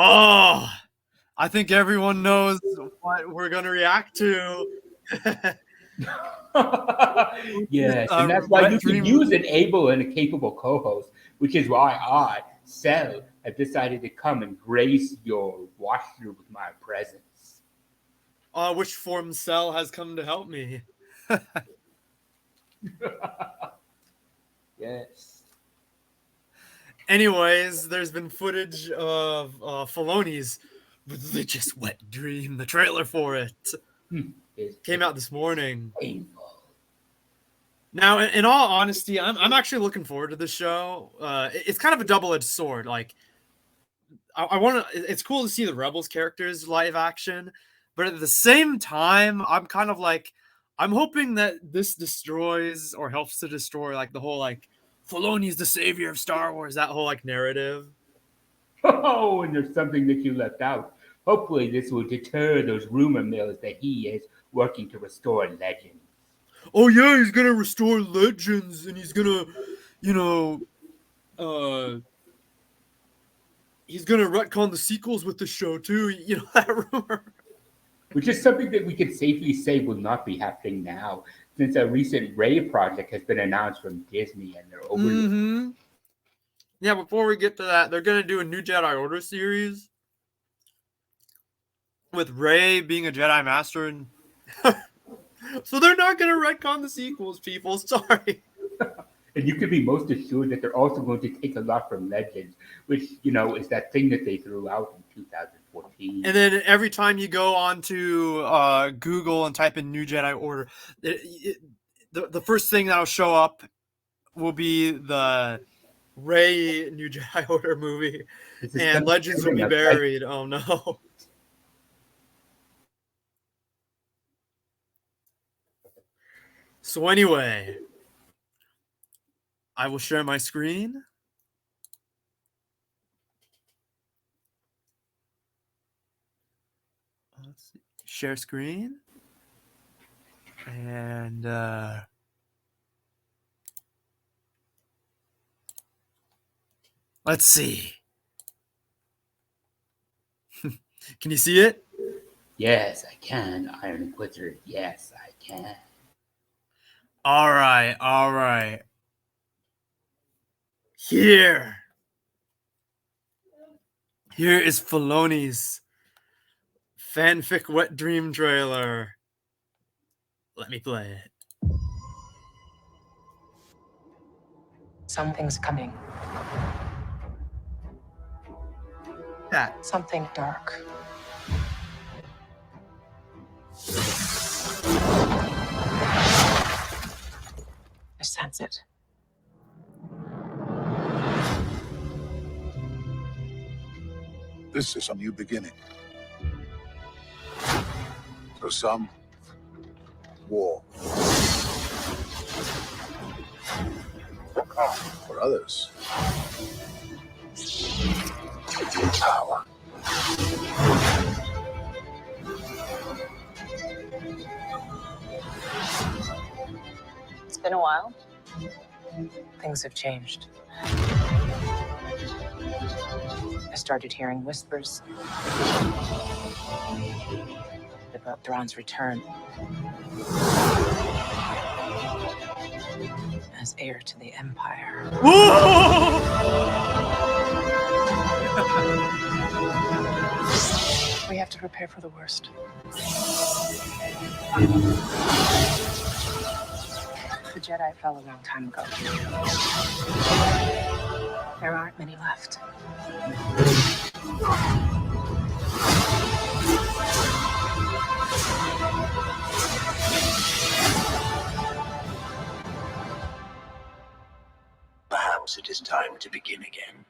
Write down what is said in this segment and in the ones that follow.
Oh, I think everyone knows what we're going to react to. Yes, and that's why you can use an able and a capable co-host, which is why I, Cell, have decided to come and grace your washroom with my presence. Which form Cell has come to help me. Yes. Anyways, there's been footage of Filoni's religious wet dream, the trailer for it. Came out this morning. Painful. Now, in all honesty, I'm actually looking forward to the show. It's kind of a double-edged sword. Like, I want to. It's cool to see the Rebels characters live action, but at the same time, I'm kind of like, I'm hoping that this destroys or helps to destroy like the whole like Filoni's the savior of Star Wars, that whole like narrative. Oh, and there's something that you left out. Hopefully, this will deter those rumor mills that he is working to restore Legends. Oh yeah, he's gonna restore Legends, and he's gonna, he's gonna retcon the sequels with the show too. You know that rumor. Which is something that we can safely say will not be happening now, since a recent Ray project has been announced from Disney and they're over. Mm-hmm. Yeah, before we get to that, they're gonna do a new Jedi Order series with Rey being a Jedi Master, and so they're not gonna retcon the sequels, people. Sorry. And you can be most assured that they're also going to take a lot from Legends, which, is that thing that they threw out in 2014. And then every time you go onto Google and type in New Jedi Order, the first thing that'll show up will be the Rey New Jedi Order movie, and Legends will be buried. Oh no. So anyway, I will share my screen. Let's see. Share screen. And let's see. Can you see it? Yes, I can. Ironinquisitor. Yes, I can. All right. Here is Filoni's fanfic wet dream trailer. Let me play it. Something's coming. That. Something dark. I sense it. This is a new beginning. For some, war. For others, power. It's been a while. Things have changed. I started hearing whispers about Thrawn's return as heir to the Empire. We have to prepare for the worst. The Jedi fell a long time ago. There aren't many left. Perhaps it is time to begin again.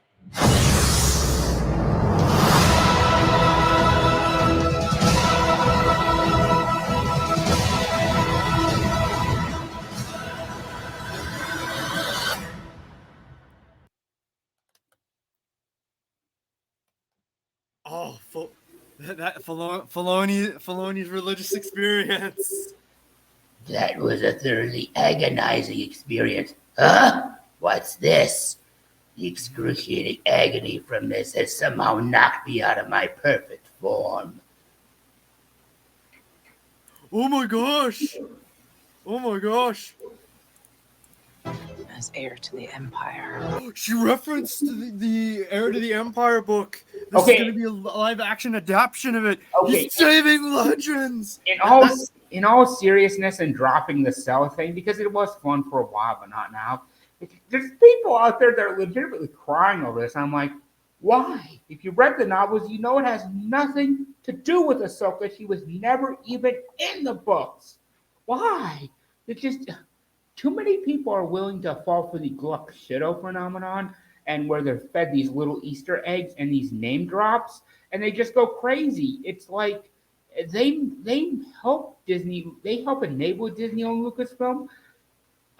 Oh, that Filoni's religious experience. That was a thoroughly agonizing experience. Huh? What's this? The excruciating agony from this has somehow knocked me out of my perfect form. Oh my gosh! Oh my gosh! As heir to the Empire. She referenced the Heir to the Empire book. This is going to be a live action adaptation of it. Okay. He's saving legends. In all seriousness and dropping the Cell thing, because it was fun for a while, but not now. There's people out there that are legitimately crying over this. I'm like, why? If you read the novels, you know it has nothing to do with Ahsoka. She was never even in the books. Why? It's just too many people are willing to fall for the Gluck Shadow phenomenon, and where they're fed these little Easter eggs and these name drops, and they just go crazy. It's like they help Disney, they help enable Disney on Lucasfilm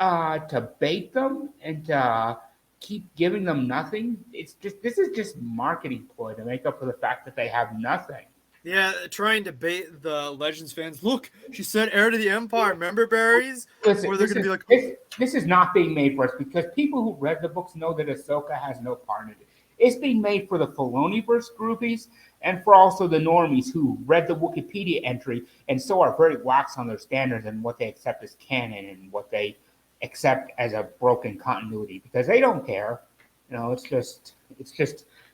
to bait them and to keep giving them nothing. This is just marketing ploy to make up for the fact that they have nothing. Yeah, trying to bait the Legends fans. Look, she said Heir to the Empire. Remember, Berries? Listen, or they're going to be like, this is not being made for us, because people who read the books know that Ahsoka has no part in it. It's being made for the Filoniverse groupies and for also the normies who read the Wikipedia entry and so are very lax on their standards and what they accept as canon and what they accept as a broken continuity, because they don't care. You know, it's just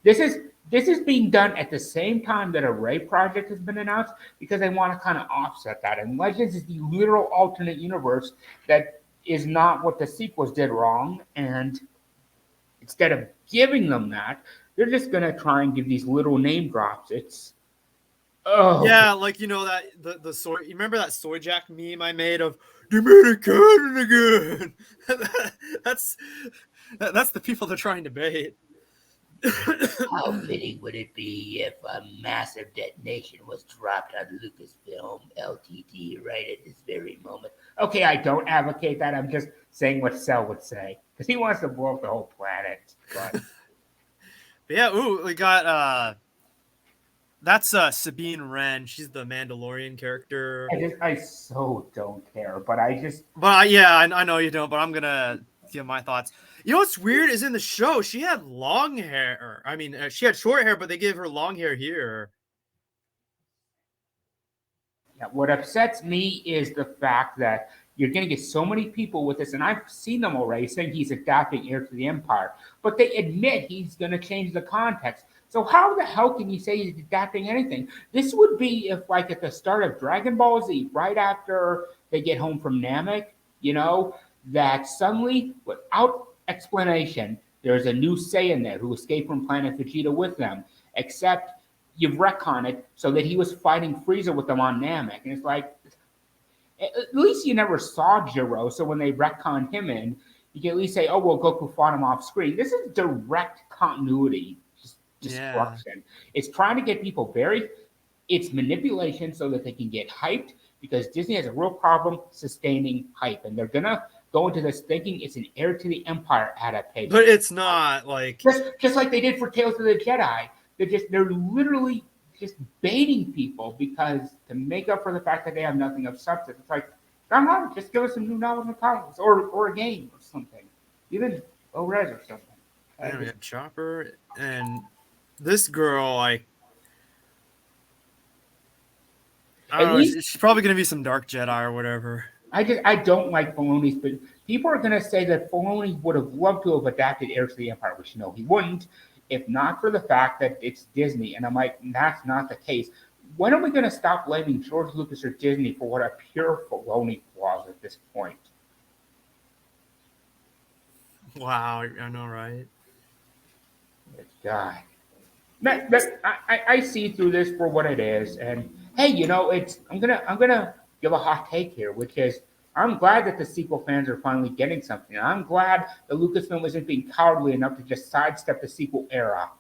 this is being done at the same time that a Ray project has been announced, because they want to kind of offset that. And Legends is the literal alternate universe that is not what the sequels did wrong. And instead of giving them that, they're just going to try and give these little name drops. Yeah, like, you know, that the soy. You remember that soy jack meme I made of "They made it canon again"? that's the people they're trying to bait. How fitting would it be if a massive detonation was dropped on Lucasfilm Ltd. right at this very moment? Okay, I don't advocate that. I'm just saying what Cell would say, because he wants to blow up the whole planet. But yeah, we got that's Sabine Wren. She's the Mandalorian character. I so don't care, but yeah, I know you don't, but I'm gonna give my thoughts. You know what's weird is in the show she had long hair. I mean, she had short hair, but they gave her long hair here. Yeah, what upsets me is the fact that you're going to get so many people with this, and I've seen them already saying he's adapting Heir to the Empire, but they admit he's going to change the context. So how the hell can you say he's adapting anything? This would be if, like, at the start of Dragon Ball Z, right after they get home from Namek, you know, that suddenly, without explanation, there's a new Saiyan there who escaped from planet Vegeta with them, except you've retconned it so that he was fighting Frieza with them on Namek. And it's like, at least you never saw Jiro, so when they retconned him in, you can at least say, oh, well, Goku fought him off screen. This is direct continuity destruction. Yeah. It's trying to get people it's manipulation so that they can get hyped, because Disney has a real problem sustaining hype, and they're going to go into this thinking it's an Heir to the Empire adaptation. But it's not, like... Just like they did for Tales of the Jedi. They're literally just baiting people, because to make up for the fact that they have nothing of substance, it's like, just give us some new novels and comics, or a game or something. Even O-Res or something. Yeah, we had Chopper, and this girl, like... she's probably going to be some Dark Jedi or whatever. I don't like Filoni's, but people are going to say that Filoni would have loved to have adapted Heir to the Empire, which no, he wouldn't, if not for the fact that it's Disney. And I'm like, that's not the case. When are we going to stop blaming George Lucas or Disney for what are pure Filoni flaws at this point? Wow, I know, right? God. I see through this for what it is, and hey, you know, I'm gonna give a hot take here, which is I'm glad that the sequel fans are finally getting something. I'm glad that Lucasfilm isn't being cowardly enough to just sidestep the sequel era.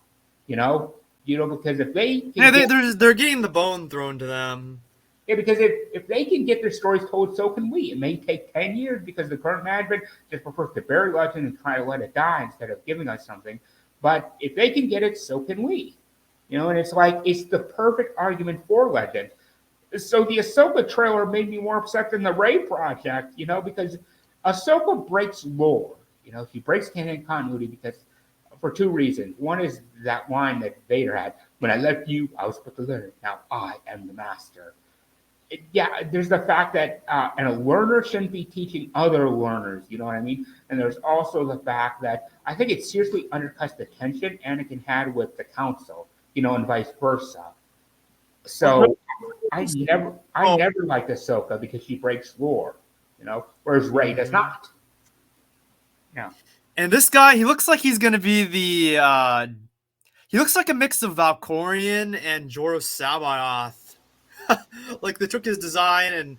You know, because if they they're getting the bone thrown to them. Yeah, because if they can get their stories told, so can we. It may take 10 years because the current management just prefers to bury legend and try to let it die instead of giving us something. But if they can get it, so can we. You know, and it's like, it's the perfect argument for Legend. So the Ahsoka trailer made me more upset than the Ray project, you know, because Ahsoka breaks lore. You know, she breaks canon continuity because for two reasons. One is that line that Vader had, "When I left you, I was but the learner. Now I am the master." There's the fact that and a learner shouldn't be teaching other learners. You know what I mean? And there's also the fact that I think it seriously undercuts the tension Anakin had with the Council, and vice versa. So I never liked Ahsoka because she breaks lore, whereas Rey does not. Yeah. And this guy, he looks like he's gonna be he looks like a mix of Valkorian and Jorah Sabaoth. Like they took his design and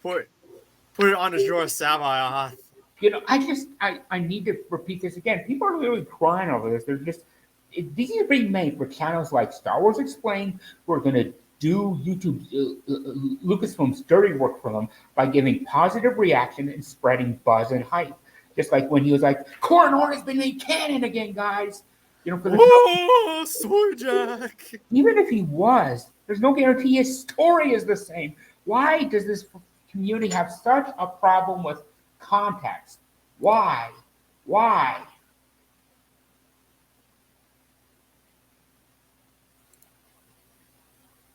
put it on his Jorah Sabaoth. I need to repeat this again. People are literally crying over this. They're just these are being made for channels like Star Wars Explained, who are going to do YouTube Lucasfilm's dirty work for them by giving positive reaction and spreading buzz and hype. Just like when he was like, Coronor has been made canon again, guys. For the Swordjack. Even if he was, there's no guarantee his story is the same. Why does this community have such a problem with context? Why?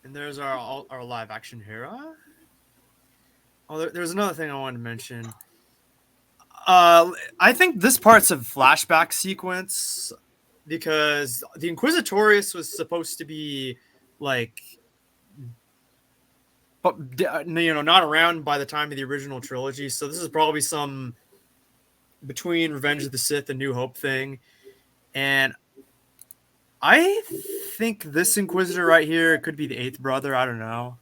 And there's our live action hero. Oh, there's another thing I wanted to mention. I think this part's a flashback sequence because the Inquisitorius was supposed to be like, but not around by the time of the original trilogy. So this is probably some between Revenge of the Sith and New Hope thing, and I think this Inquisitor right here could be the eighth brother. I don't know.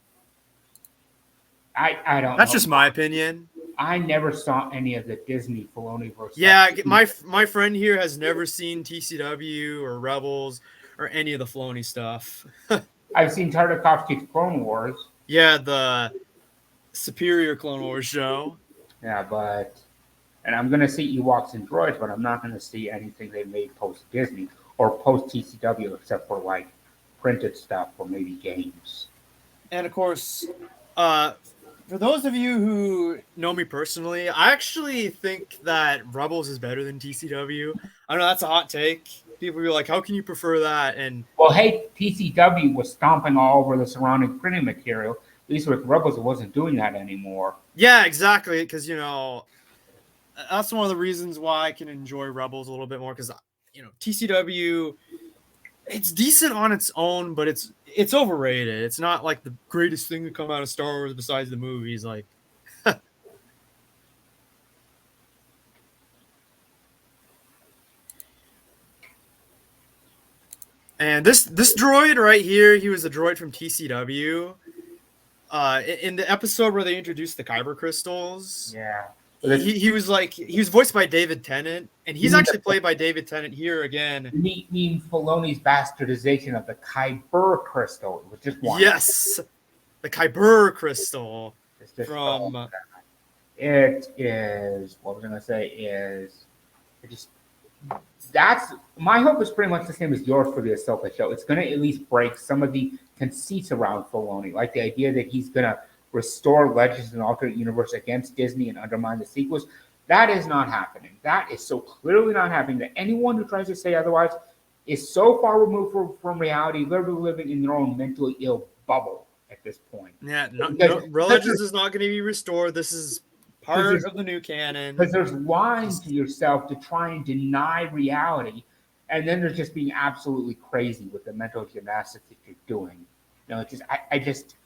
I don't. That's know. just my opinion. I never saw any of the Disney Filoni verse. Yeah, my friend here has never seen TCW or Rebels or any of the Filoni stuff. I've seen Tartakovsky's Clone Wars. Yeah, the superior Clone Wars show. Yeah, and I'm gonna see Ewoks and Droids, but I'm not gonna see anything they made post Disney or post TCW, except for like printed stuff or maybe games. And of course, for those of you who know me personally, I actually think that Rebels is better than TCW. I know that's a hot take. People will be like, how can you prefer that? And well, hey, TCW was stomping all over the surrounding printing material. At least with Rebels, it wasn't doing that anymore. Yeah, exactly. Because, that's one of the reasons why I can enjoy Rebels a little bit more. Because, TCW, it's decent on its own, but it's overrated. It's not like the greatest thing to come out of Star Wars besides the movies. Like, and this droid right here, he was a droid from TCW. In the episode where they introduced the Kyber crystals, yeah, he was voiced by David Tennant, and he's actually played by David Tennant here again. You mean Filoni's bastardization of the Kyber crystal? It was just one. Yes, the Kyber crystal from. It is. What was I going to say? Is it just? That's my hope is pretty much the same as yours for the Ahsoka show. It's going to at least break some of the conceits around Filoni, like the idea that he's going to restore Legends in an alternate universe against Disney and undermine the sequels. That is not happening. That is so clearly not happening that anyone who tries to say otherwise is so far removed from reality, literally living in their own mentally ill bubble at this point. Yeah, Legends is not going to be restored. This is part of the new canon. Because there's lying to yourself to try and deny reality, and then there's just being absolutely crazy with the mental gymnastics that you're doing. I just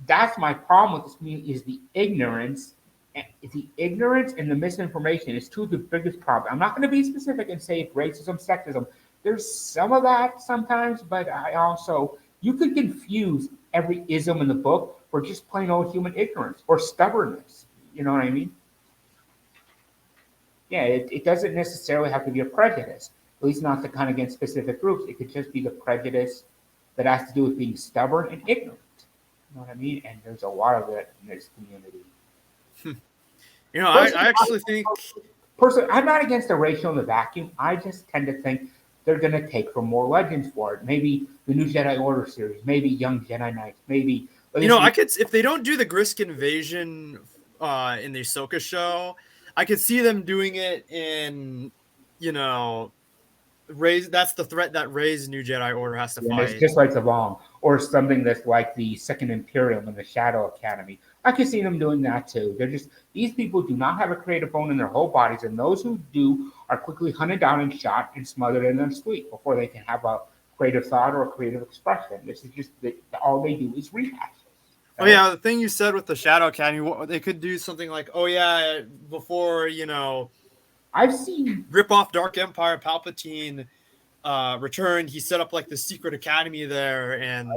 that's my problem with this community is the ignorance. The ignorance and the misinformation is two of the biggest problems. I'm not going to be specific and say racism, sexism. There's some of that sometimes, but you could confuse every ism in the book for just plain old human ignorance or stubbornness. You know what I mean? Yeah, it doesn't necessarily have to be a prejudice, at least not the kind against specific groups. It could just be the prejudice that has to do with being stubborn and ignorant. You know what I mean? And there's a lot of that in this community. I actually think... Personally, I'm not against the ratio in the vacuum. I just tend to think they're going to take from more Legends for it. Maybe the new Jedi Order series, maybe Young Jedi Knights, maybe... I could... If they don't do the Grisk invasion in the Ahsoka show, I could see them doing it in, Rey's that's the threat that Rey's new Jedi Order has to And fight. it's just like the Vong, or something that's like the Second Imperium and the Shadow Academy. I can see them doing that too. They're just these people do not have a creative bone in their whole bodies, and those who do are quickly hunted down and shot and smothered in their sleep before they can have a creative thought or a creative expression. This is just all they do is rehashes. Oh yeah, the thing you said with the Shadow Academy, they could do something like, oh yeah, before I've seen rip off Dark Empire, Palpatine returned, he set up like the secret academy there, and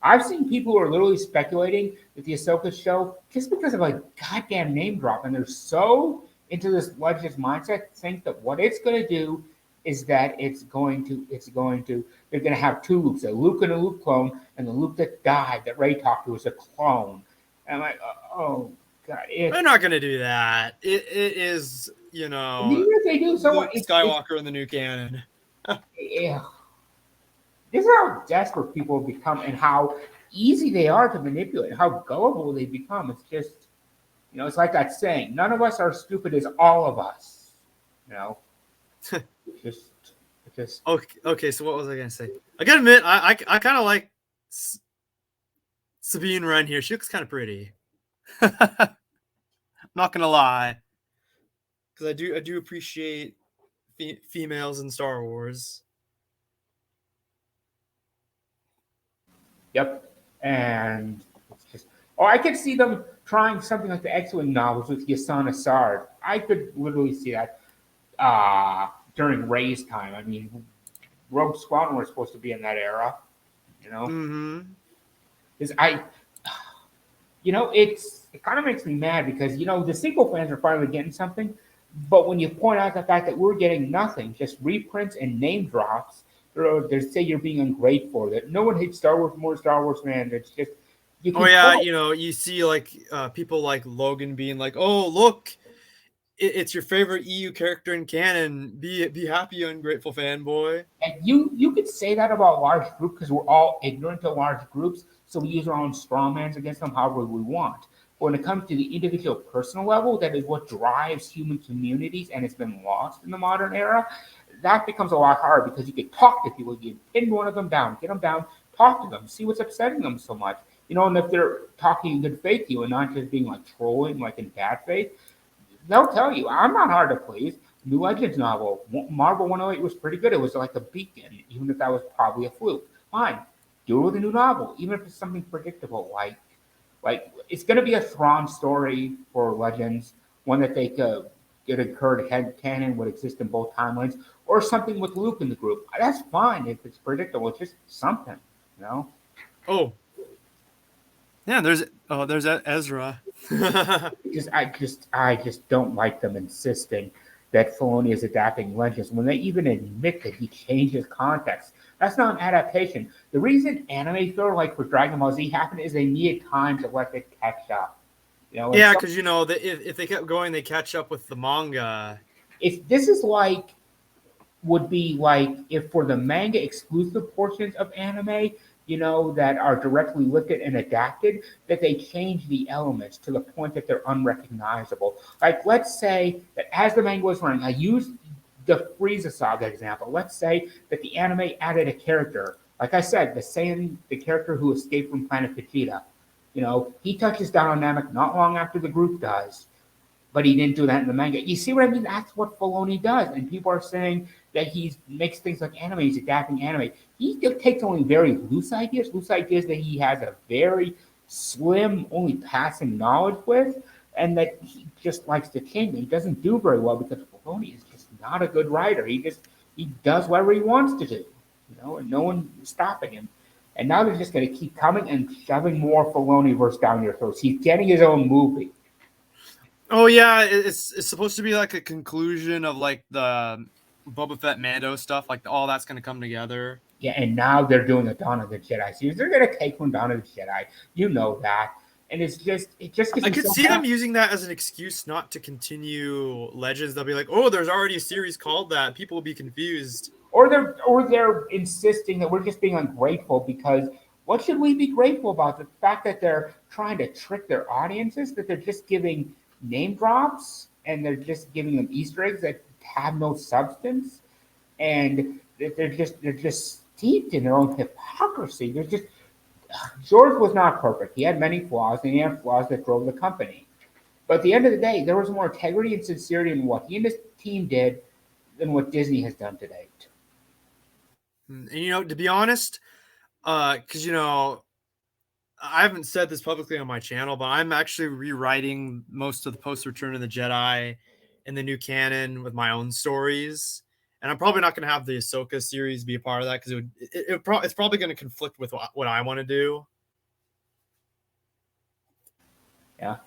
I've seen people who are literally speculating that the Ahsoka show, just because of a goddamn name drop, and they're so into this Legends mindset, think that what it's going to do is that they're going to have two Lukes, a Luke and a Luke clone, and the Luke that died that Rey talked to is a clone. And I'm like, oh god, they're not going to do that. It is, even if they do, so Luke Skywalker in the new canon. Yeah. This is how desperate people have become and how easy they are to manipulate, how gullible they become. It's just, it's like that saying, none of us are stupid as all of us. Just Okay, so what was I going to say? I got to admit, I kind of like Sabine Wren here. She looks kind of pretty. Not going to lie. Because I do appreciate females in Star Wars. Yep. And it's just, I could see them trying something like the X-Wing novels with Yasan Asard. I could literally see that during Rey's time. I mean, Rogue Squadron was supposed to be in that era, Mm-hmm. Because it kind of makes me mad because, the sequel fans are finally getting something. But when you point out the fact that we're getting nothing, just reprints and name drops, they say you're being ungrateful, that no one hates Star Wars more Star Wars fans. It's just, you see like people like Logan being like, oh, look, it's your favorite EU character in canon. Be happy, ungrateful fanboy. And you could say that about a large group because we're all ignorant to large groups, so we use our own strawmans against them however we want. But when it comes to the individual personal level, that is what drives human communities, and it's been lost in the modern era. That becomes a lot harder because you can talk to people, you pin one of them down, get them down, talk to them, see what's upsetting them so much. And if they're talking in good faith to you and not just being like trolling, like in bad faith, they'll tell you, I'm not hard to please. New Legends novel, Marvel 108 was pretty good. It was like a beacon, even if that was probably a fluke. Fine, do it with a new novel, even if it's something predictable, like it's going to be a Thrawn story for Legends, one that they could get a current head canon would exist in both timelines, or something with Luke in the group. That's fine if it's predictable. It's just something, Oh, yeah. There's Ezra. I just don't like them insisting that Filoni is adapting Legends when they even admit that he changes context. That's not an adaptation. The reason anime filler like for Dragon Ball Z happened is they needed time to let it catch up. Yeah, because if they kept going, they catch up with the manga. If this is would be like if for the manga exclusive portions of anime, that are directly lifted and adapted, that they change the elements to the point that they're unrecognizable. Like, let's say that as the manga was running, I used the Frieza Saga example. Let's say that the anime added a character. Like I said, the character who escaped from Planet Vegeta. He touches down on Namek not long after the group does, but he didn't do that in the manga. You see what I mean? That's what Filoni does. And people are saying that he makes things like anime, he's adapting anime. He takes only very loose ideas that he has a very slim, only passing knowledge with, and that he just likes to change. He doesn't do very well because Filoni is just not a good writer. He does whatever he wants to do, and no one is stopping him. And now they're just going to keep coming and shoving more Filoni-verse down your throats. He's getting his own movie. Oh yeah, it's supposed to be like a conclusion of like the Boba Fett Mando stuff. Like all that's going to come together. Yeah, and now they're doing a Dawn of the Jedi series. They're going to take from Dawn of the Jedi. You know that. And it just I could see them using that as an excuse not to continue Legends. They'll be like, "Oh, there's already a series called that." People will be confused. Or they're insisting that we're just being ungrateful because what should we be grateful about? The fact that they're trying to trick their audiences, that they're just giving name drops and they're just giving them Easter eggs that have no substance. and they're just steeped in their own hypocrisy. They're just George was not perfect. He had many flaws, and he had flaws that drove the company. But at the end of the day, there was more integrity and sincerity in what he and his team did than what Disney has done to date. And to be honest, because I haven't said this publicly on my channel, but I'm actually rewriting most of the post Return of the Jedi and the new canon with my own stories. And I'm probably not going to have the Ahsoka series be a part of that because it's probably going to conflict with what I want to do. Yeah.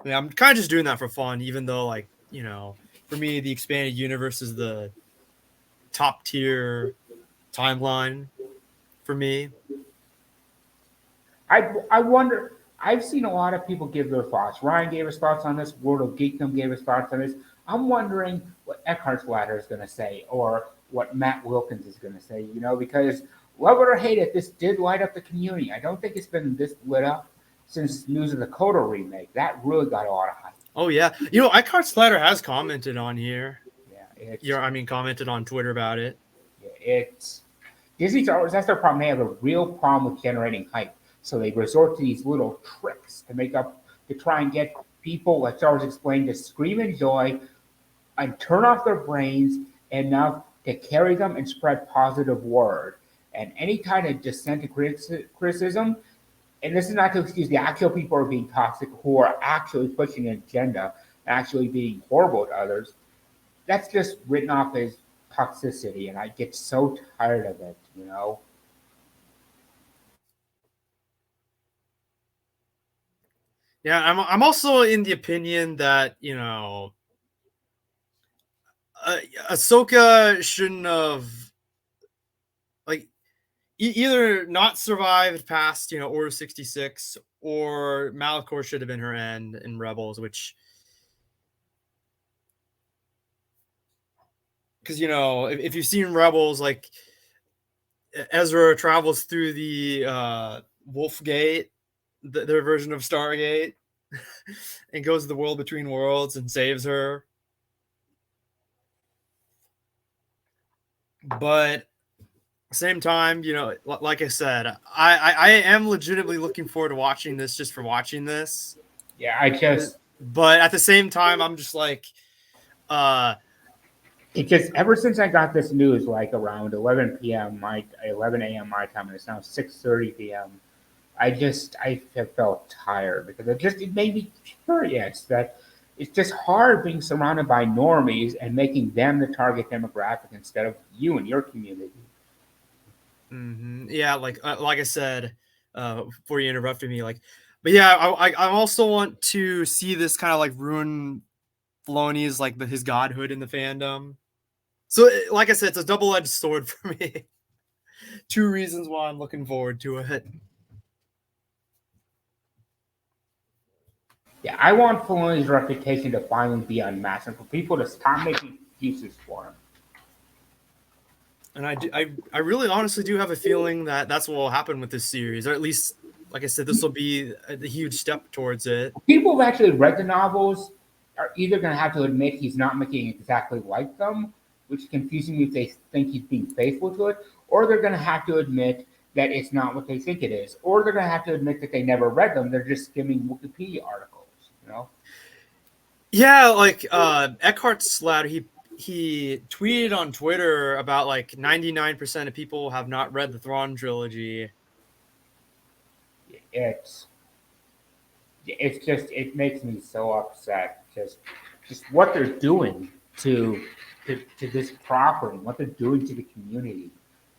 Yeah, I'm kind of just doing that for fun, even though, for me, the expanded universe is the top tier timeline for me. I wonder. I've seen a lot of people give their thoughts. Ryan gave his thoughts on this. World of Geekdom gave his thoughts on this. I'm wondering what Eckhart's Ladder is going to say, or what Matt Wilkins is going to say. Because love it or hate it, this did light up the community. I don't think it's been this lit up since news of the Coda remake. That really got a lot of hype. Oh yeah, Eckhart's Ladder has commented on here. Yeah, commented on Twitter about it. Yeah, it's Disney Star Wars. That's their problem. They have a real problem with generating hype. So they resort to these little tricks to try and get people, like Star Wars explained, to scream in joy and turn off their brains enough to carry them and spread positive word. And any kind of dissent and criticism, and this is not to excuse the actual people who are being toxic, who are actually pushing an agenda, actually being horrible to others, that's just written off as toxicity. And I get so tired of it, Yeah, I'm also in the opinion that Ahsoka shouldn't have either not survived past Order 66, or Malachor should have been her end in Rebels, which because if you've seen Rebels, like Ezra travels through the Wolf Gate, their version of Stargate, and goes to the world between worlds and saves her. But same time, like I said, I am legitimately looking forward to watching this just for watching this. Yeah, but at the same time, I'm just like, it just ever since I got this news, like around 11 p.m. 11 a.m. my time, and it's now 6:30 p.m. I have felt tired because it made me curious that it's just hard being surrounded by normies and making them the target demographic instead of you and your community. Mm-hmm. Yeah, like I said, before you interrupted me, but yeah, I also want to see this kind of ruin Filoni's his godhood in the fandom. So, like I said, it's a double-edged sword for me. Two reasons why I'm looking forward to it. Yeah, I want Filoni's reputation to finally be unmasked and for people to stop making excuses for him. And I really honestly do have a feeling that that's what will happen with this series, or at least, like I said, this will be the huge step towards it. People who've actually read the novels are either going to have to admit he's not making exactly like them, which is confusing me if they think he's being faithful to it, or they're going to have to admit that it's not what they think it is, or they're going to have to admit that they never read them. They're just skimming Wikipedia articles, Yeah, Eckhart's Ladder, he tweeted on Twitter about 99% of people have not read the Thrawn trilogy. It makes me so upset. Just what they're doing to this property, what they're doing to the community.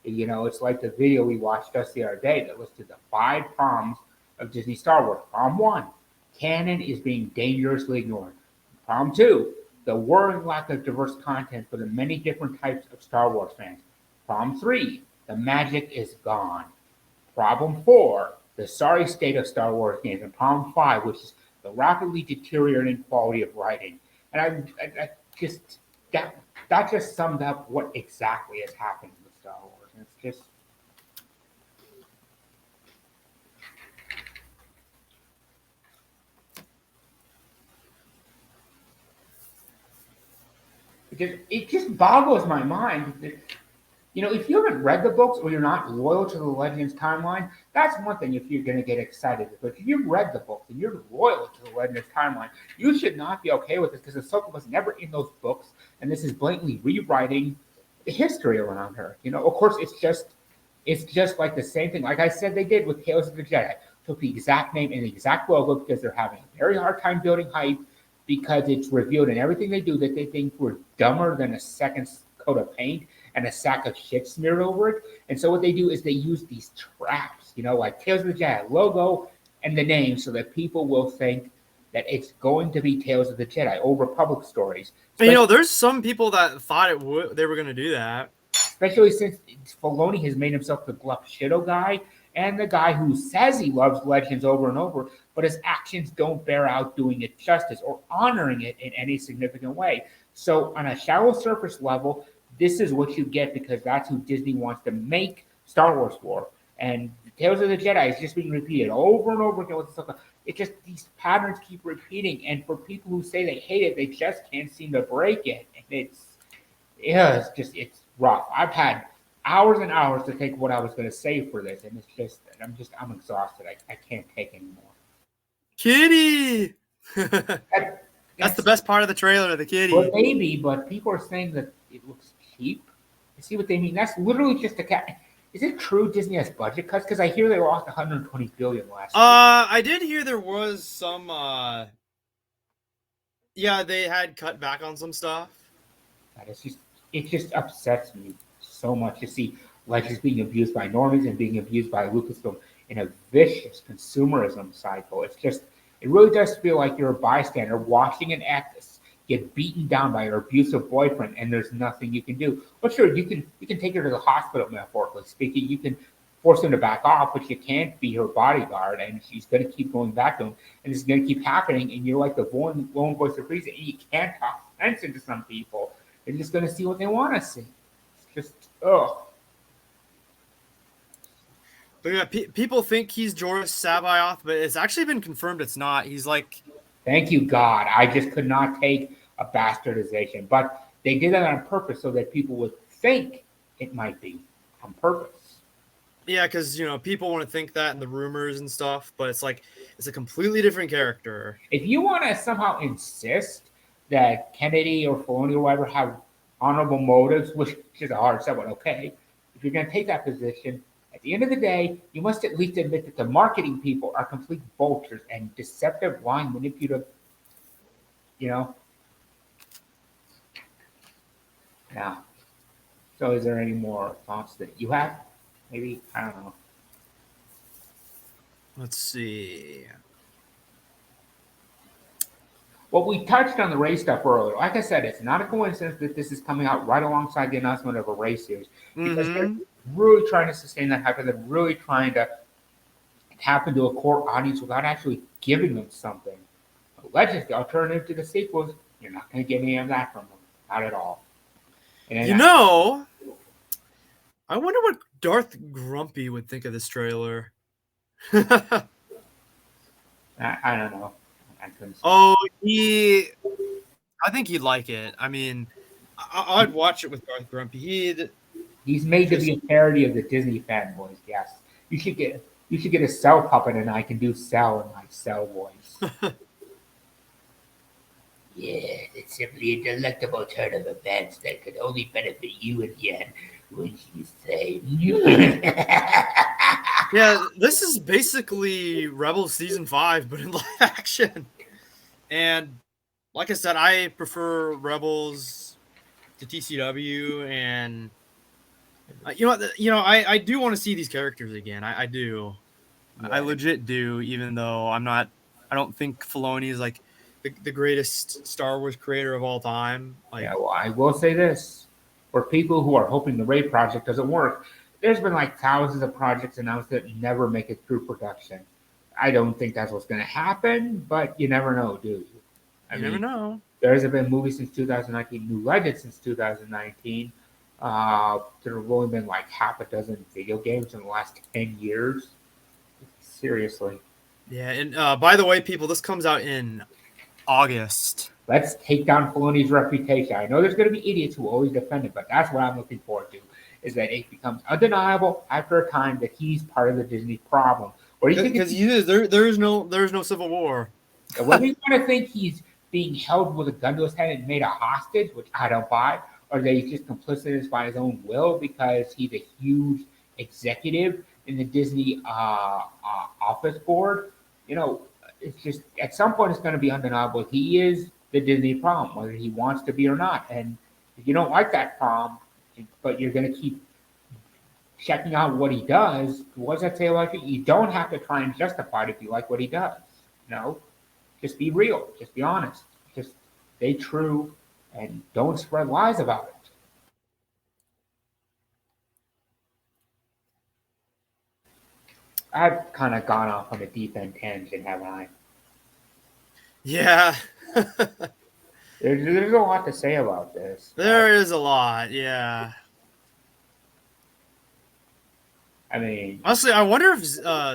It's like the video we watched just the other day that listed the 5 problems of Disney Star Wars. Problem 1, canon is being dangerously ignored. Problem 2, the worrying lack of diverse content for the many different types of Star Wars fans. Problem 3, the magic is gone. Problem 4, the sorry state of Star Wars games. And problem 5, which is the rapidly deteriorating quality of writing. And I just that just summed up what exactly has happened with Star Wars. And it's just It just boggles my mind. You know, if you haven't read the books or you're not loyal to the Legends timeline, that's one thing if you're going to get excited. But if you've read the books and you're loyal to the Legends timeline, you should not be okay with this because Ahsoka was never in those books, and this is blatantly rewriting the history around her. You know, of course, it's just like the same thing. Like I said, they did with Tales of the Jedi. Took the exact name and the exact logo because they're having a very hard time building hype because it's revealed in everything they do that they think we're dumber than a second coat of paint and a sack of shit smeared over it. And so what they do is they use these traps, you know, like Tales of the Jedi logo and the name so that people will think that it's going to be Tales of the Jedi, Old Republic stories. You know, there's some people that thought they were going to do that. Especially since Filoni has made himself the Glup Shido guy and the guy who says he loves Legends over and over, but his actions don't bear out doing it justice or honoring it in any significant way. So on a shallow surface level, this is what you get because that's who Disney wants to make Star Wars for. And Tales of the Jedi is just being repeated over and over again with Ahsoka. It just, these patterns keep repeating. And for people who say they hate it, they just can't seem to break it. And it's rough. I've had hours and hours to think what I was going to say for this. And I'm exhausted. I can't take anymore. Kitty! That's the best part of the trailer, the kitty. Well, maybe, but people are saying that it looks cheap. You see what they mean? That's literally just a cat. Is it true Disney has budget cuts? Because I hear they lost $120 billion last year. I did hear there was some. Yeah, they had cut back on some stuff. It just upsets me so much to see Legends being abused by normies and being abused by Lucasfilm in a vicious consumerism cycle. It really does feel like you're a bystander watching an actress get beaten down by her abusive boyfriend, and there's nothing you can do. Well, sure, you can take her to the hospital, metaphorically speaking. You can force him to back off, but you can't be her bodyguard, and she's going to keep going back to him, and it's going to keep happening, and you're like the lone voice of reason, and you can't talk sense into some people. They're just going to see what they want to see. It's just, ugh. But yeah, people think he's Joruus C'baoth, but it's actually been confirmed it's not. He's like... Thank you, God. I just could not take a bastardization. But they did that on purpose so that people would think it might be on purpose. Yeah, because, you know, people want to think that in the rumors and stuff, but it's like, it's a completely different character. If you want to somehow insist that Kennedy or Filoni or whatever have honorable motives, which is a hard sell, but okay, if you're going to take that position, at the end of the day, you must at least admit that the marketing people are complete vultures and deceptive, lying, manipulative, you know? Yeah. So is there any more thoughts that you have? Maybe? I don't know. Let's see. Well, we touched on the Rey stuff earlier. Like I said, it's not a coincidence that this is coming out right alongside the announcement of a Rey series. Because they're really trying to sustain that hype, and they're really trying to tap into a core audience without actually giving them something. Legends, the alternative to the sequels, you're not going to get any of that from them. Not at all. And you know, I wonder what Darth Grumpy would think of this trailer. I don't know. I couldn't say. I think he'd like it. I mean, I'd watch it with Darth Grumpy. He's made to be a parody of the Disney fanboys. Yes, you should get a Cell puppet, and I can do Cell in my Cell voice. Yeah, it's simply a delectable turn of events that could only benefit you in the end. When you say, yeah, this is basically Rebels Season 5, but in live action. And like I said, I prefer Rebels to TCW, and I do want to see these characters again. I do. Yeah. I legit do, even though I don't think Filoni is like the greatest Star Wars creator of all time. Yeah, well, I will say this. For people who are hoping the Rey project doesn't work, there's been like thousands of projects announced that never make it through production. I don't think that's what's going to happen, but you never know, do you? You never know. There hasn't been movies since 2019, New Legends since 2019. There have only been like half a dozen video games in the last 10 years. Seriously. Yeah, and by the way, people, this comes out in August. Let's take down Filoni's reputation. I know there's going to be idiots who always defend it, but that's what I'm looking forward to, is that it becomes undeniable after a time that he's part of the Disney problem. Or do you think Because he is. There's no Civil War. whether you want to think he's being held with a gun to his head and made a hostage, which I don't buy, or that he's just complicit by his own will because he's a huge executive in the Disney office board, it's just at some point it's going to be undeniable. He is the Disney problem, whether he wants to be or not. And if you don't like that problem, but you're going to keep checking out what he does, what does that say about you? You don't have to try and justify it if you like what he does. Just be real. Just be honest. Just stay true and don't spread lies about it. I've kind of gone off on a deep end tangent, haven't I? Yeah. There's a lot to say about this. There is a lot, yeah. I mean, honestly, I wonder if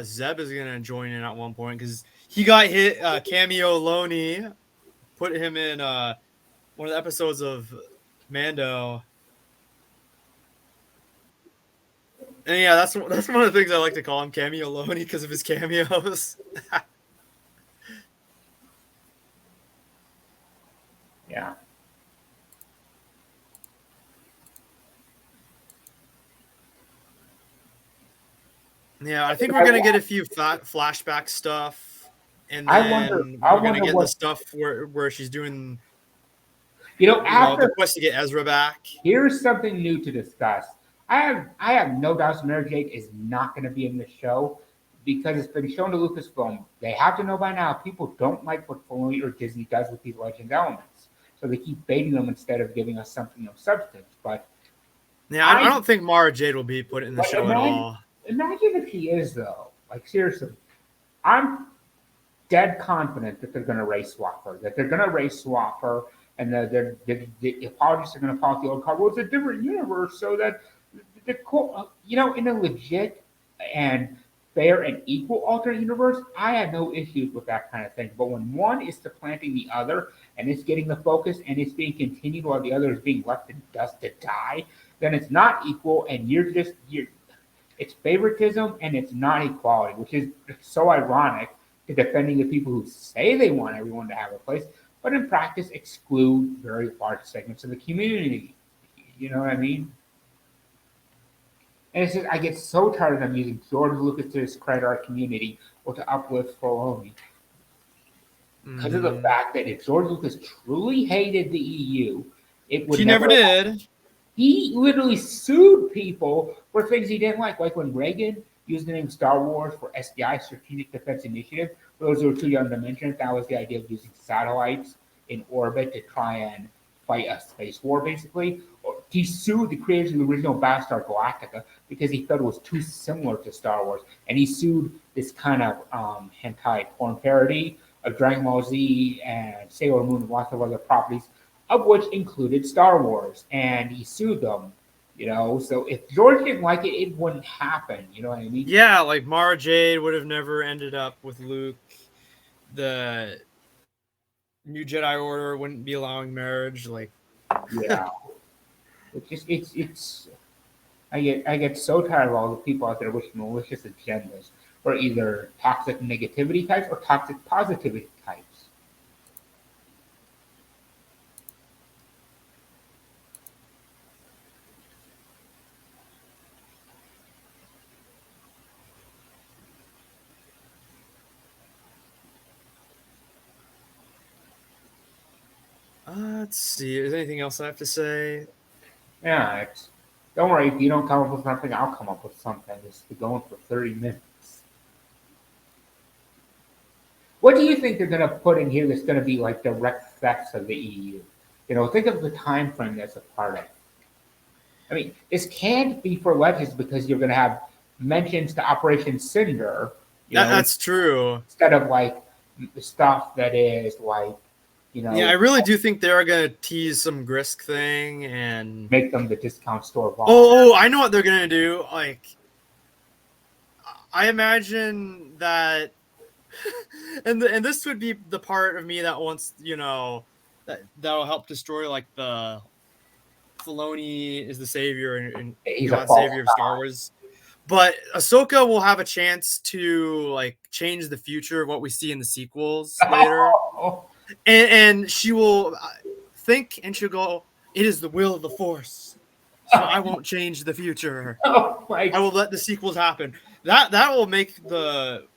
Zeb is gonna join in at one point because he got hit. Cameo Filoni put him in one of the episodes of Mando, and yeah, that's one of the things I like to call him, Cameo Filoni, because of his cameos. Yeah. Yeah, I think we're gonna get a few flashback stuff, and then we're gonna get the stuff where she's doing, after the quest to get Ezra back. Here's something new to discuss. I have no doubts Mary Jade is not going to be in the show because it's been shown to Lucasfilm. They have to know by now people don't like what Filoni or Disney does with these legend elements, so they keep baiting them instead of giving us something of substance. But yeah, I don't think Mara Jade will be put in the show at all. Imagine if he is, though. Like, seriously. I'm dead confident that they're going to race swap her. And the apologists are going to call it the old card. Well, it's a different universe, so that, in a legit and fair and equal alternate universe, I have no issues with that kind of thing. But when one is supplanting the other, and it's getting the focus, and it's being continued while the other is being left in dust to die, then it's not equal, and it's favoritism and it's not equality, which is so ironic to defending the people who say they want everyone to have a place, but in practice exclude very large segments of the community. You know what I mean? And it's just, I get so tired of them using George Lucas to discredit our community or to uplift Filoni. Because of the fact that if George Lucas truly hated the EU, it would never did. He literally sued people for things he didn't like when Reagan used the name Star Wars for SDI, Strategic Defense Initiative. For those who are too young to mention it, that was the idea of using satellites in orbit to try and fight a space war, basically. He sued the creators of the original Battlestar Galactica because he thought it was too similar to Star Wars. And he sued this kind of hentai porn parody of Dragon Ball Z and Sailor Moon and lots of other properties, of which included Star Wars, and he sued them, So if George didn't like it, it wouldn't happen. You know what I mean? Yeah, like Mara Jade would have never ended up with Luke. The New Jedi Order wouldn't be allowing marriage. Yeah, it's. I get so tired of all the people out there with malicious agendas, or either toxic negativity types or toxic positivity types. Let's see. Is there anything else I have to say? Yeah, don't worry. If you don't come up with something, I'll come up with something. Just be going for 30 minutes. What do you think they're going to put in here that's going to be like direct thefts of the EU? Think of the time frame that's a part of it. I mean, this can't be for Legends because you're going to have mentions to Operation Cinder. That's true. Instead of the stuff that is Yeah, I really do think they're gonna tease some Grisk thing and make them the discount store vault. Oh, I know what they're gonna do. I imagine that, and this would be the part of me that wants that'll help destroy like the Filoni is the savior and He's a God false savior of Star Wars. But Ahsoka will have a chance to like change the future of what we see in the sequels later, and she will think and she'll go, "It is the will of the Force, so I won't change the future. Oh my! I will let the sequels happen." That will make the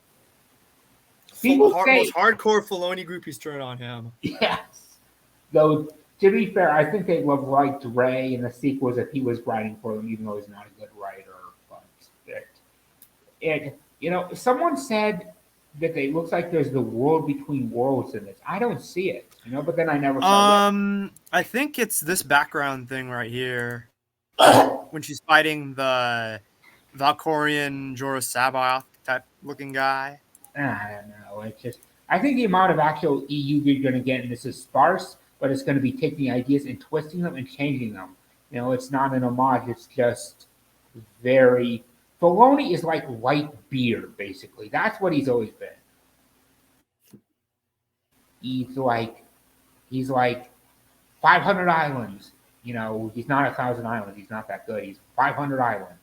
People say most hardcore Filoni groupies turn on him. yes. Though to be fair, I think they would have liked Ray in the sequels if he was writing for them, even though he's not a good writer. But someone said that it looks like there's the world between worlds in this. I don't see it, but then I never saw it. I think it's this background thing right here when she's fighting the Valkorian Jorah Sabaoth type looking guy. I don't know. It's just I think the amount of actual EU you're going to get in this is sparse, but it's going to be taking ideas and twisting them and changing them. It's not an homage. It's just very. Filoni is like white beer, basically. That's what he's always been. He's like 500 islands. He's not 1,000 islands. He's not that good. He's 500 islands.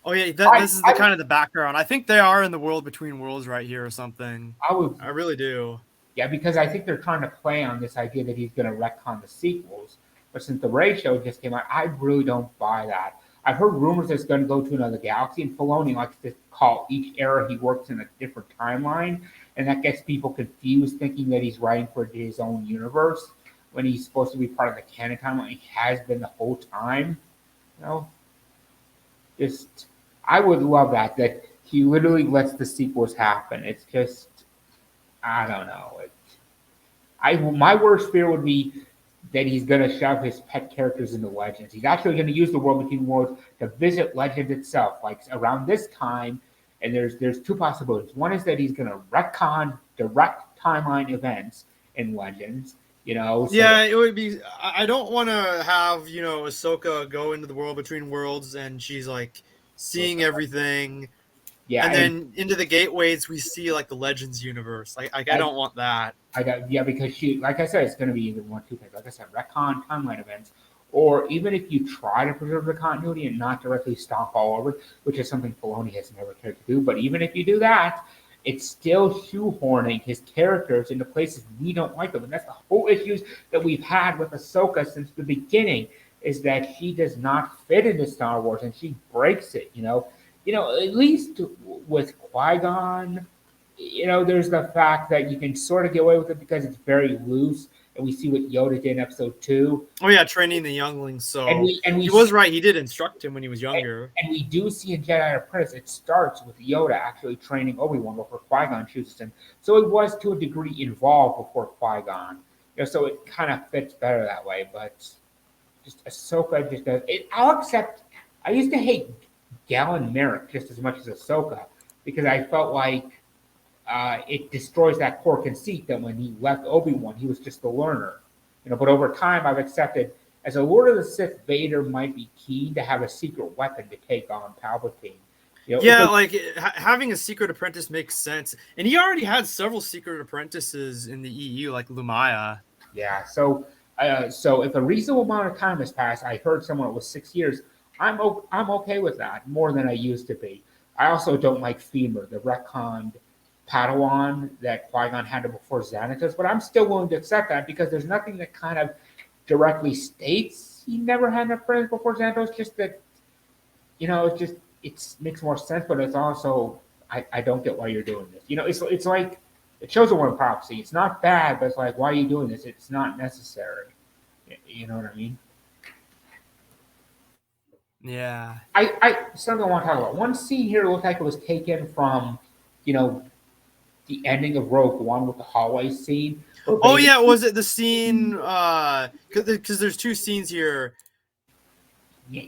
Oh yeah, this is the kind of the background. I think they are in the world between worlds right here or something. I really do. Yeah, because I think they're trying to play on this idea that he's going to retcon the sequels. But since the Ray show just came out, I really don't buy that. I've heard rumors that it's going to go to another galaxy, and Filoni likes to call each era he works in a different timeline, and that gets people confused, thinking that he's writing for his own universe when he's supposed to be part of the canon timeline. He has been the whole time. I would love that he literally lets the sequels happen. It's just, I don't know. My worst fear would be that he's going to shove his pet characters into Legends. He's actually going to use the World Between Worlds to visit Legends itself, like around this time. And there's two possibilities. One is that he's going to retcon direct timeline events in Legends. Yeah, it would be. I don't want to have Ahsoka go into the World Between Worlds and she's like seeing everything. Yeah, and then into the gateways we see like the Legends universe. I don't want that. Because she, like I said, it's going to be either one, two things. Like I said, retcon timeline events, or even if you try to preserve the continuity and not directly stomp all over, which is something Filoni has never cared to do. But even if you do that, it's still shoehorning his characters into places we don't like them, and that's the whole issues that we've had with Ahsoka since the beginning. Is that she does not fit into Star Wars, and she breaks it. At least with Qui-Gon, there's the fact that you can sort of get away with it because it's very loose, and we see what Yoda did in Episode 2. Oh yeah, training the younglings. So he was right. He did instruct him when he was younger. And we do see in Jedi Apprentice, it starts with Yoda actually training Obi-Wan before Qui-Gon chooses him. So it was to a degree involved before Qui-Gon. So it kind of fits better that way, but just Ahsoka just does it. I'll accept. I used to hate Galen Merrick just as much as Ahsoka because I felt like it destroys that core conceit that when he left Obi-Wan, he was just the learner. But over time, I've accepted as a Lord of the Sith, Vader might be keen to have a secret weapon to take on Palpatine. Having a secret apprentice makes sense, and he already had several secret apprentices in the EU, like Lumaya. Yeah, so if a reasonable amount of time has passed, I heard someone it was 6 years. I'm okay with that more than I used to be. I also don't like Femur, the retconned Padawan that Qui-Gon had before Xanatos, but I'm still willing to accept that because there's nothing that kind of directly states he never had an apprentice before Xanatos. Just that, it makes more sense, but it's also I don't get why you're doing this. It's like it shows a warning prophecy. It's not bad, but it's like, why are you doing this? It's not necessary. You know what I mean? Yeah. Something I want to talk about. One scene here looked like it was taken from, the ending of Rogue One with the hallway scene. Oh yeah, was it the scene? Because there's two scenes here.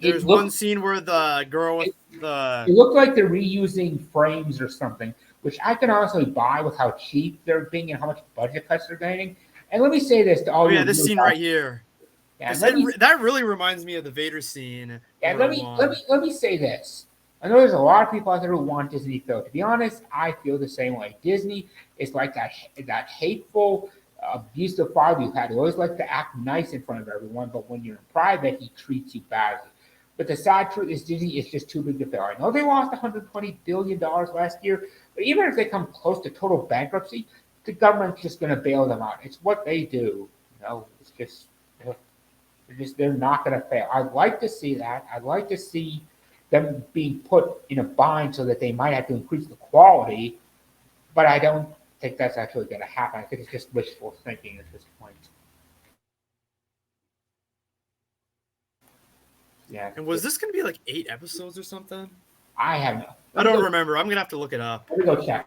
There's one scene where the girl with the. It looked like they're reusing frames or something, which I can honestly buy with how cheap they're being and how much budget cuts they're getting. And let me say this to all you. This scene right here. Yeah, that really reminds me of the Vader scene. Yeah, let me say this. I know there's a lot of people out there who want Disney failed. To be honest, I feel the same way. Disney is like that hateful, abusive father you had. He always likes to act nice in front of everyone, but when you're in private, he treats you badly. But the sad truth is Disney is just too big to fail. I know they lost $120 billion last year, but even if they come close to total bankruptcy, the government's just going to bail them out. It's what they do. It's just they're not going to fail. I'd like to see that. I'd like to see them being put in a bind so that they might have to increase the quality, but I don't think that's actually going to happen. I think it's just wishful thinking at this point. Yeah. And was this going to be like 8 episodes or something? I don't remember. I'm going to have to look it up. Let me go check.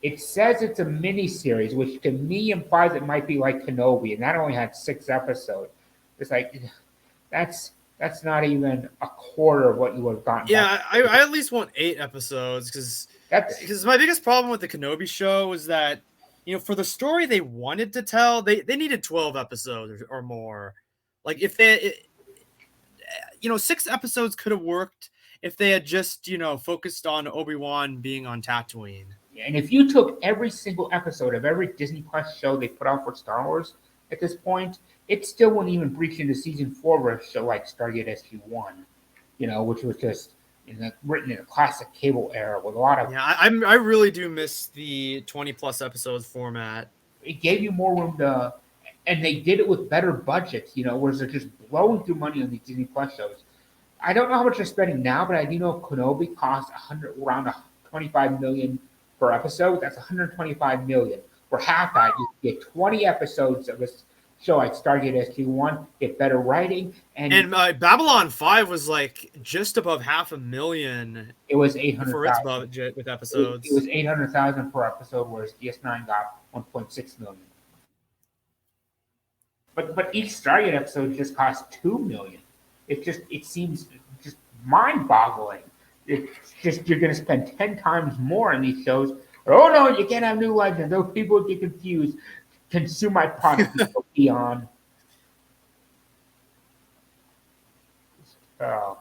It says it's a mini series, which to me implies it might be like Kenobi, and that only had 6 episodes. It's like that's not even a quarter of what you would have gotten. Yeah, I at least want 8 episodes because my biggest problem with the Kenobi show was that for the story they wanted to tell, they needed 12 episodes or more. Like if 6 episodes could have worked if they had just focused on Obi-Wan being on Tatooine. And if you took every single episode of every Disney Plus show they put out for Star Wars at this point, it still wouldn't even breach into season 4 of a show like Stargate SG-1, which was just written in a classic cable era with a lot of. Yeah, I really do miss the 20+ episodes format. It gave you more room to, and they did it with better budgets, whereas they're just blowing through money on these Disney Plus shows. I don't know how much they're spending now, but I do know Kenobi cost around $25 million per episode. That's $125 million. For half that, you get 20 episodes of a show like Stargate SG-1, get better writing, and Babylon 5 was like just above $500,000. It was $800,000 for its budget with episodes. It was $800,000 per episode, whereas DS9 got $1.6 million. But each Stargate episode just cost $2 million. It seems just mind-boggling. It's just you're going to spend 10 times more in these shows. Oh no, you can't have new legends. Those people get confused. Consume my product beyond. Oh.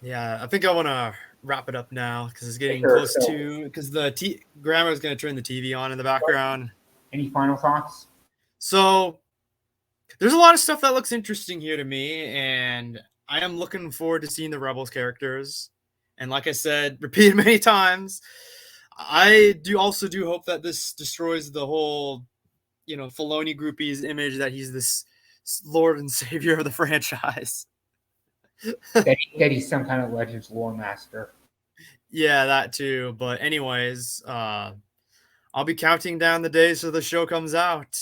Yeah, I think I want to wrap it up now because it's getting close to because Grandma is going to turn the TV on in the background. Any final thoughts? So there's a lot of stuff that looks interesting here to me, and I am looking forward to seeing the Rebels characters. And like I said, repeated many times, I also do hope that this destroys the whole, Filoni groupie's image that he's this Lord and Savior of the franchise. that he's some kind of Legends lore master. Yeah, that too. But anyways, I'll be counting down the days till the show comes out.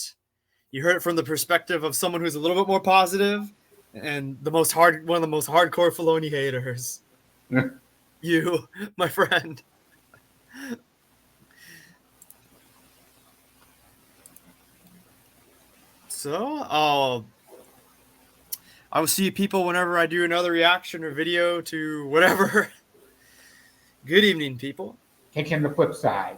You heard it from the perspective of someone who's a little bit more positive and one of the most hardcore Filoni haters. You, my friend. So, I will see people whenever I do another reaction or video to whatever. Good evening, people. Catch you on the flip side.